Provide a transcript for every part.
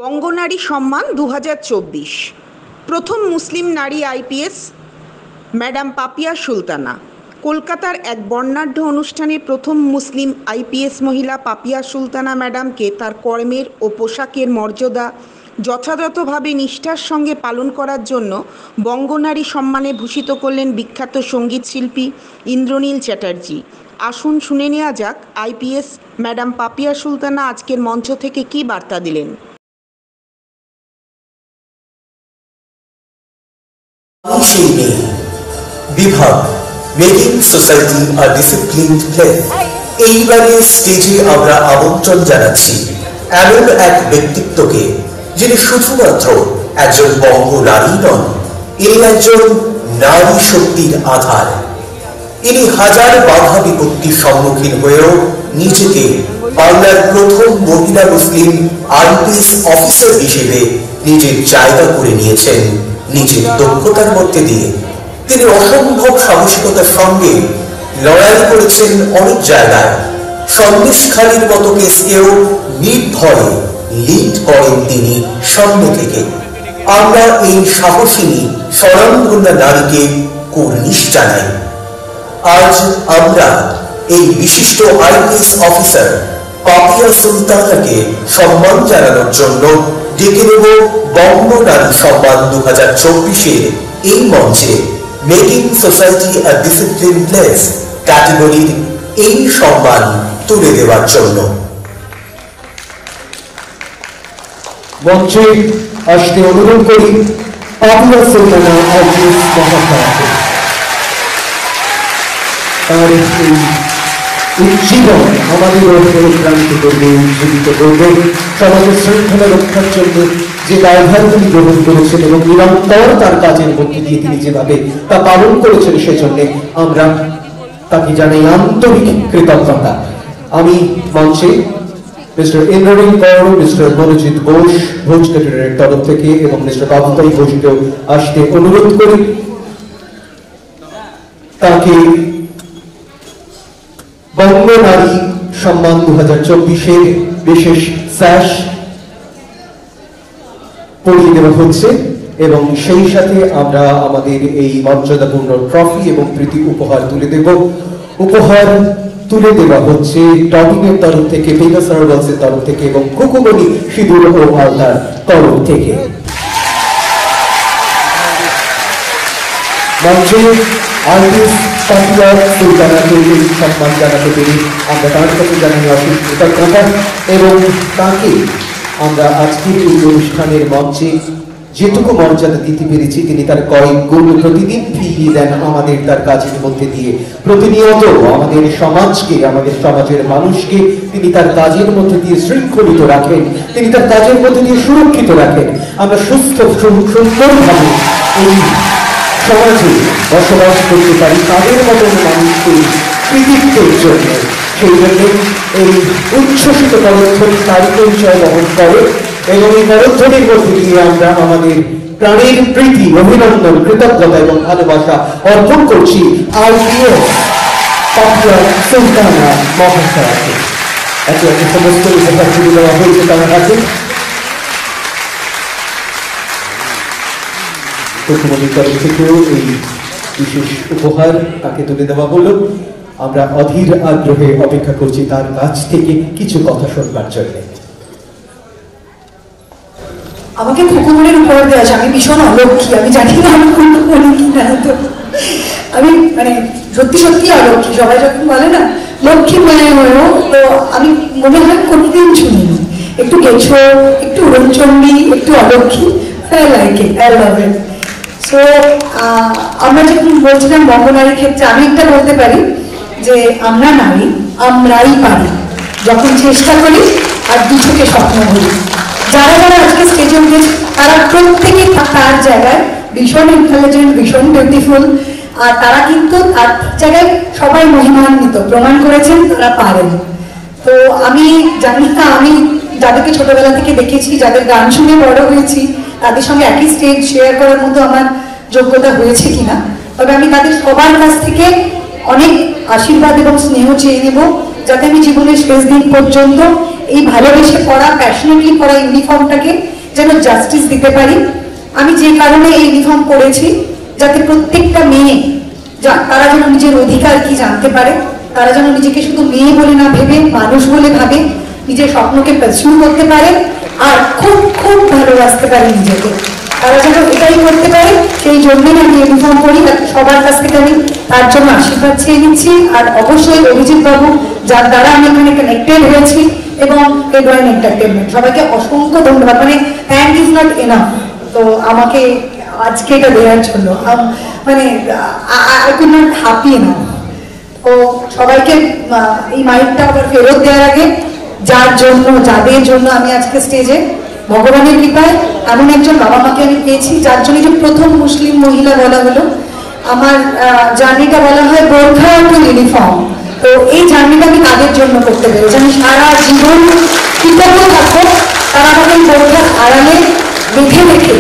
বঙ্গনারী সম্মান 2024 প্রথম মুসলিম নারী আইপিএস ম্যাডাম পাপিয়া সুলতানা। কলকাতার এক বর্ণাঢ্য অনুষ্ঠানে প্রথম মুসলিম আইপিএস মহিলা পাপিয়া সুলতানা ম্যাডামকে তার কর্মের ও পোশাকের মর্যাদা যথাযথভাবে নিষ্ঠার সঙ্গে পালন করার জন্য বঙ্গনারী সম্মানে ভূষিত করলেন বিখ্যাত সঙ্গীত শিল্পী ইন্দ্রনীল চ্যাটার্জি। আসুন শুনে নেওয়া যাক আইপিএস ম্যাডাম পাপিয়া সুলতানা আজকের মঞ্চ থেকে কী বার্তা দিলেন। বিভাগ মেকিং সোসাইটি আ ডিসিপ্লিনড প্লেস। এইবারে স্টেজে আমরা আমন্ত্রণ জানাচ্ছি এমন এক ব্যক্তিত্বকে যিনি শুধুমাত্র একজন বঙ্গ নারী নন, ইনি একজন নারী শক্তির আধার। ইনি হাজার বাধা বিপত্তির সম্মুখীন হয়েও নিজেকে বাংলার প্রথম মহিলা মুসলিম আইপিএস অফিসার হিসেবে নিজের জায়গা করে নিয়েছেন। নিজের দক্ষতার মধ্যে দিয়ে তিনি অসম্ভব সাহসিকতার সঙ্গে লড়াই করেছেন অনেক জায়গায়। সন্দেশখালীর মতো কেসকেও নির্ভয়ে লিড করেন তিনি সামনে থেকে। আমরা এই সাহসিনী স্বনামধন্য নারীকে কুর্নিশ জানাই। আজ আমরা এই বিশিষ্ট আইপিএস অফিসার পাপিয়া সুলতানাকে সম্মান জানানোর জন্য ডেকে নেব বঙ্গনারী সম্মান 2024-এর এই মঞ্চে মেকিং সোসাইটি আ ডিসিপ্লিন প্লেস ক্যাটাগরির এই সম্মান তুলে দেওয়ার জন্য। মঞ্চে আসতে অনুরোধ করি পাপিয়া সুলতানা আইপিএস মহাশয়াকে। তার এই জীবন আমাদের অনুপ্রাণিত করবে, উজ্জীবিত করবে। সমাজের শৃঙ্খলা রক্ষার জন্য যে দায়ভার তিনি গ্রহণ করেছেন এবং নিরন্তর তার কাজের মধ্যে দিয়ে তিনি যেভাবে তা পালন করেছেন, সেজন্য আমরা তাকে জানাই আন্তরিক কৃতজ্ঞতা। আমি মঞ্চে মিস্টার ইন্দ্রনীল কর, মিস্টার মনোজিৎ ঘোষ ভোজ ক্যাটারের তরফ থেকে এবং মিস্টার বাবুতাই ঘোষকেও আসতে অনুরোধ করি। তাকে বঙ্গনারী সম্মান 2024-এর বিশেষ স্যাশ পরিয়ে দেওয়া হচ্ছে এবং সেই সাথে আমরা আমাদের এই মর্যাদাপূর্ণ ট্রফি এবং প্রীতি উপহার তুলে দেব। উপহার তুলে দেওয়া হচ্ছে টপিংয়ের তরফ থেকে, ফেমাস হার্বালসের তরফ থেকে এবং কুকুমনি সিঁদুর ও আলতার তরফ থেকে। মঞ্চে আইপিএস পাপিয়া সুলতানাকে সম্মান জানাতে পেরে আমরা তার কাছে জানাই অশেষ কৃতজ্ঞতা এবং তাকে আমরা আজকের এই অনুষ্ঠানের মঞ্চে যেটুকু মর্যাদা দিতে পেরেছি, তিনি তার কয়েক গুণ প্রতিদিন ফিরিয়ে দেন আমাদের তার কাজের মধ্যে দিয়ে। প্রতিনিয়ত আমাদের সমাজকে, আমাদের সমাজের মানুষকে তিনি তার কাজের মধ্যে দিয়ে শৃঙ্খলিত রাখেন, তিনি তার কাজের মধ্যে দিয়ে সুরক্ষিত রাখেন। আমরা সুস্থ সুন্দরভাবে এই সমাজে বসবাস করতে পারি তাদের মতন মানুষকে কৃতিত্বের জন্য। সেই জন্য এই উচ্ছ্বসিত করধ্বনি তারই পরিচয় বহন করে এবং এই করধ্বনির মধ্যে দিয়ে আমরা আমাদের প্রাণের প্রীতি, অভিনন্দন, কৃতজ্ঞতা এবং ভালোবাসা অর্পণ করছি আইপিএস পাপিয়া সুলতানা মহাশয়াকে। একে একে সমস্ত উপহার তুলে দেওয়া হয়েছে তার কাছে। কুকুমনির তরফ থেকেও এই বিশেষ উপহার তাকে তুলে দেওয়া হলো। আমরা অধীর আগ্রহে অপেক্ষা করছি তার কাছ থেকে কিছু কথা শুনবার জন্য। আমাকে কুকুমনির উপহার দেওয়া আছে। আমি ভীষণ অলক্ষী, আমি জানি না আমি কুকুমনি কিনা। তো আমি সত্যি সত্যি অলক্ষী। সবাই যখন বলে না লক্ষ্মী মেয়ে হয়েও, তো আমি মনে হয় কোনোদিন শুনিনি। একটু গেছো, একটু উড়নচণ্ডী, একটু অলক্ষী। I like it, I love it. So আমরা যখন বলছিলাম বঙ্গনারীর ক্ষেত্রে, আমি একটা বলতে পারি যে আমরা নারী, আমরাই পারি যখন চেষ্টা করি আর দু চোখে স্বপ্ন করি। যারা যারা আজকে স্টেজে উঠেছে তারা প্রত্যেকেই তার জায়গায় ভীষণ ইন্টেলিজেন্ট, ভীষণ বিউটিফুল। আর তারা কিন্তু তার জায়গায় সবাই মহিমান্বিত, প্রমাণ করেছেন তারা পারেন। তো আমি জানি না, আমি যাদেরকে ছোটবেলা থেকে দেখেছি, যাদের গান শুনে বড় হয়েছি, তাদের সঙ্গে একই স্টেজ শেয়ার করার মতো আমার যোগ্যতা হয়েছে কিনা। তবে আমি তাদের সবার কাছ থেকে অনেক আশীর্বাদ এবং স্নেহ চেয়ে নেব, যাতে আমি জীবনের শেষ দিন পর্যন্ত এই ভালোবেসে পড়া, প্যাশনেটলি পড়া ইউনিফর্মটাকে যেন জাস্টিস দিতে পারি। আমি যে কারণে এই ইউনিফর্ম পরেছি, যাতে প্রত্যেকটা মেয়ে তারা যেন নিজের অধিকার কি জানতে পারে, তারা যেন নিজেকে শুধু মেয়ে বলে না ভেবে মানুষ বলে ভাবে, নিজের স্বপ্নকে পারসিউ করতে পারে আর খুব খুব ভালোবাসতে পারে নিজেকে। তারা যেন এটাই করতে পারে, সেই জন্যই আমি ইউনিফর্ম করি। সবার কাছ থেকে আমি তার জন্য আশীর্বাদ চেয়ে নিচ্ছি। আর অবশ্যই অভিজিৎ বাবু, যার দ্বারা আমি এখানে কানেক্টেড হয়েছি, এবং এডওয়াইন এন্টারটেনমেন্ট, সবাইকে অসংখ্য ধন্যবাদ। মানে থ্যাংক ইজ নট এনাফ তো আমাকে আজকে এটা দেওয়ার জন্য, মানে আই কুড নট হ্যাপি না। তো সবাইকে এই মাইকটা আবার ফেরত দেওয়ার আগে, যাদের জন্য আমি আজকে স্টেজে, ভগবানের কৃপায় এমন একজন বাবা মাকে আমি পেয়েছি, যার জন্য যে প্রথম মুসলিম মহিলা বলা হলো। আমার জার্নিটা বলা হয় বোরখা টু ইউনিফর্ম। তো এই জার্নিটা আমি তাদের জন্য করতে পেরেছি। আমি সারা জীবন কৃতজ্ঞ থাকবো, তারা আমাকে বোরখার আড়ালে দেখে দেখে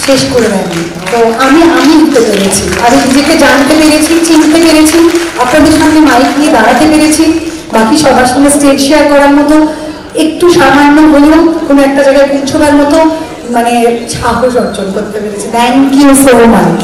শেষ করে দেয়নি। তো আমি উঠতে পেরেছি, আমি নিজেকে জানতে পেরেছি, চিনতে পেরেছি, আপনাদের সামনে মাইক নিয়ে দাঁড়াতে পেরেছি, বাকি সবার সঙ্গে স্টেজ শেয়ার করার মতো, একটু সামান্য হলেও কোনো একটা জায়গায় পৌঁছবার মতো মানে সাহস অর্জন করতে পেরেছি। Thank you so much.